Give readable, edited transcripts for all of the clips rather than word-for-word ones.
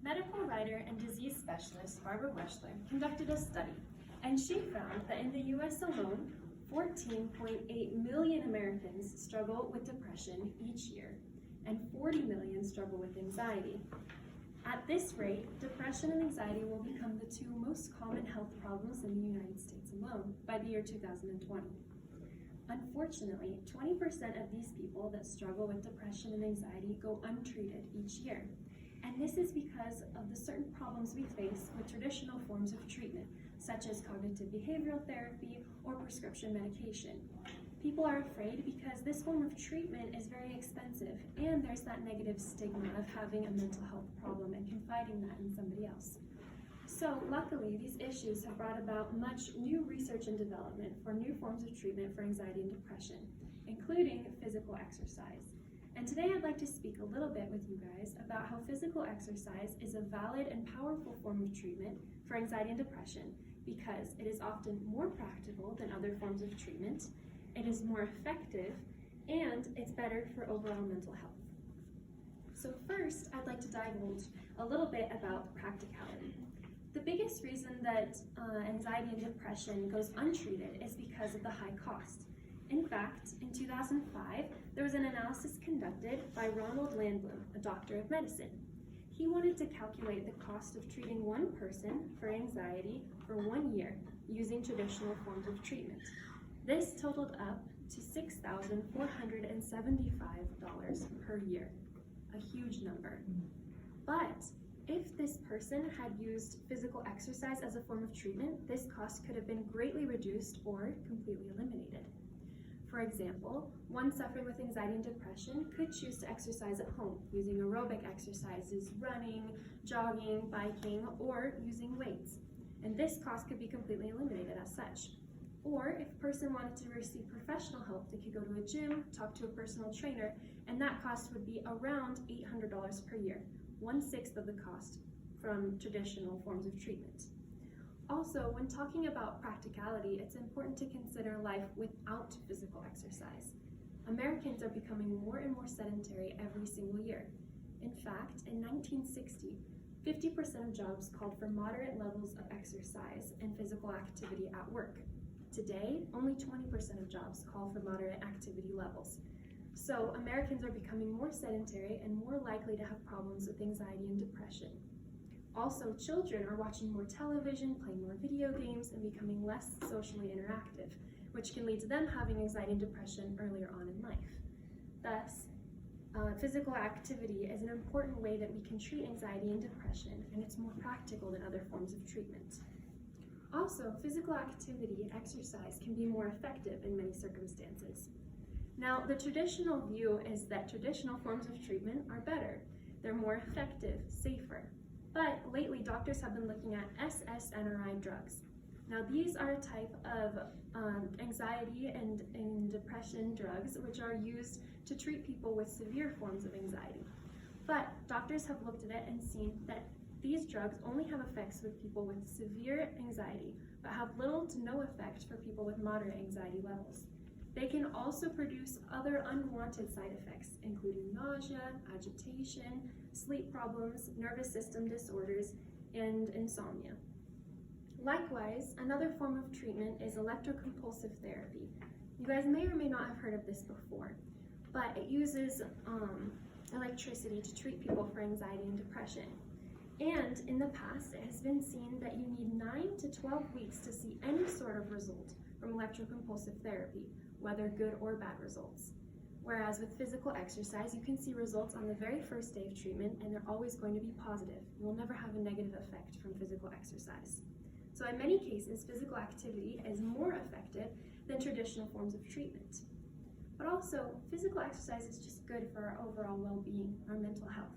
medical writer and disease specialist Barbara Weschler conducted a study, and she found that in the U.S. alone, 14.8 million Americans struggle with depression each year, and 40 million struggle with anxiety. At this rate, depression and anxiety will become the two most common health problems in the United States alone by the year 2020. Unfortunately, 20% of these people that struggle with depression and anxiety go untreated each year. And this is because of the certain problems we face with traditional forms of treatment, such as cognitive behavioral therapy or prescription medication. People are afraid because this form of treatment is very expensive, and there's that negative stigma of having a mental health problem and confiding that in somebody else. So luckily, these issues have brought about much new research and development for new forms of treatment for anxiety and depression, including physical exercise. And today I'd like to speak a little bit with you guys about how physical exercise is a valid and powerful form of treatment for anxiety and depression because it is often more practical than other forms of treatment, it is more effective, and it's better for overall mental health. So first, I'd like to divulge a little bit about practicality. The biggest reason that anxiety and depression goes untreated is because of the high cost. In fact, in 2005, there was an analysis conducted by Ronald Landblum, a doctor of medicine. He wanted to calculate the cost of treating one person for anxiety for 1 year using traditional forms of treatment. This totaled up to $6,475 per year, a huge number. But if this person had used physical exercise as a form of treatment, this cost could have been greatly reduced or completely eliminated. For example, one suffering with anxiety and depression could choose to exercise at home using aerobic exercises, running, jogging, biking, or using weights. And this cost could be completely eliminated as such. Or if a person wanted to receive professional help, they could go to a gym, talk to a personal trainer, and that cost would be around $800 per year, 1/6 of the cost from traditional forms of treatment. Also, when talking about practicality, it's important to consider life without physical exercise. Americans are becoming more and more sedentary every single year. In fact, in 1960, 50% of jobs called for moderate levels of exercise and physical activity at work. Today, only 20% of jobs call for moderate activity levels. So Americans are becoming more sedentary and more likely to have problems with anxiety and depression. Also, children are watching more television, playing more video games, and becoming less socially interactive, which can lead to them having anxiety and depression earlier on in life. Thus, physical activity is an important way that we can treat anxiety and depression, and it's more practical than other forms of treatment. Also, physical activity and exercise can be more effective in many circumstances. Now, the traditional view is that traditional forms of treatment are better. They're more effective, safer. But lately, doctors have been looking at SSNRI drugs. Now, these are a type of anxiety and depression drugs which are used to treat people with severe forms of anxiety. But doctors have looked at it and seen that these drugs only have effects with people with severe anxiety, but have little to no effect for people with moderate anxiety levels. They can also produce other unwanted side effects, including nausea, agitation, sleep problems, nervous system disorders, and insomnia. Likewise, another form of treatment is electroconvulsive therapy. You guys may or may not have heard of this before, but it uses electricity to treat people for anxiety and depression. And in the past, it has been seen that you need 9 to 12 weeks to see any sort of result from electroconvulsive therapy, whether good or bad results. Whereas with physical exercise, you can see results on the very first day of treatment, and they're always going to be positive. You will never have a negative effect from physical exercise. So in many cases, physical activity is more effective than traditional forms of treatment. But also, physical exercise is just good for our overall well-being, our mental health.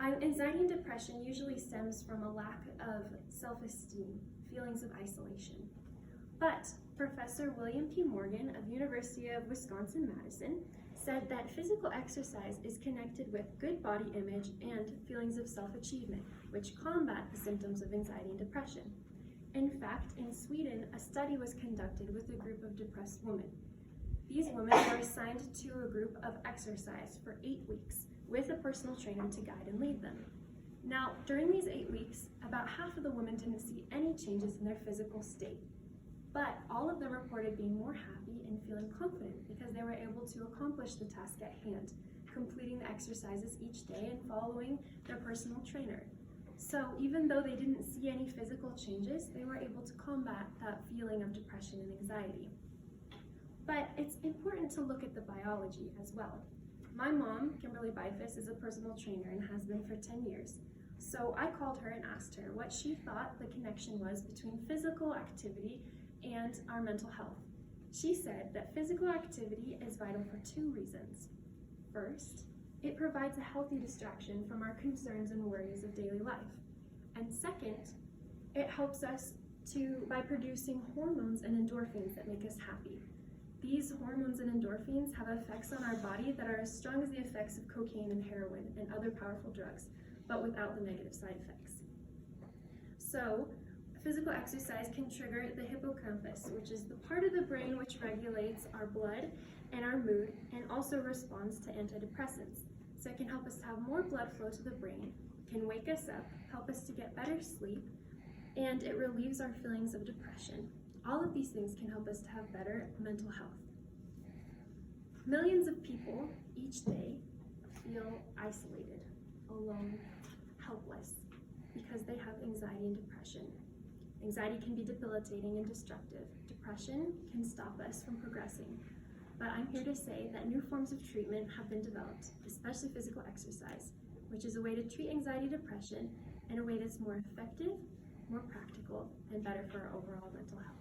Anxiety and depression usually stems from a lack of self-esteem, feelings of isolation. But Professor William P. Morgan of University of Wisconsin-Madison said that physical exercise is connected with good body image and feelings of self-achievement, which combat the symptoms of anxiety and depression. In fact, in Sweden, a study was conducted with a group of depressed women. These women were assigned to a group of exercise for 8 weeks with a personal trainer to guide and lead them. Now, during these 8 weeks, about half of the women didn't see any changes in their physical state, but all of them reported being more happy and feeling confident because they were able to accomplish the task at hand, completing the exercises each day and following their personal trainer. So even though they didn't see any physical changes, they were able to combat that feeling of depression and anxiety. But it's important to look at the biology as well. My mom, Kimberly Bifus, is a personal trainer and has been for 10 years. So I called her and asked her what she thought the connection was between physical activity and our mental health. She said that physical activity is vital for 2 reasons. First, it provides a healthy distraction from our concerns and worries of daily life. And second, it helps us by producing hormones and endorphins that make us happy. These hormones and endorphins have effects on our body that are as strong as the effects of cocaine and heroin and other powerful drugs, but without the negative side effects. So, physical exercise can trigger the hippocampus, which is the part of the brain which regulates our blood and our mood and also responds to antidepressants. So it can help us to have more blood flow to the brain, can wake us up, help us to get better sleep, and it relieves our feelings of depression. All of these things can help us to have better mental health. Millions of people each day feel isolated, alone, helpless, because they have anxiety and depression. Anxiety can be debilitating and destructive. Depression can stop us from progressing. But I'm here to say that new forms of treatment have been developed, especially physical exercise, which is a way to treat anxiety and depression in a way that's more effective, more practical, and better for our overall mental health.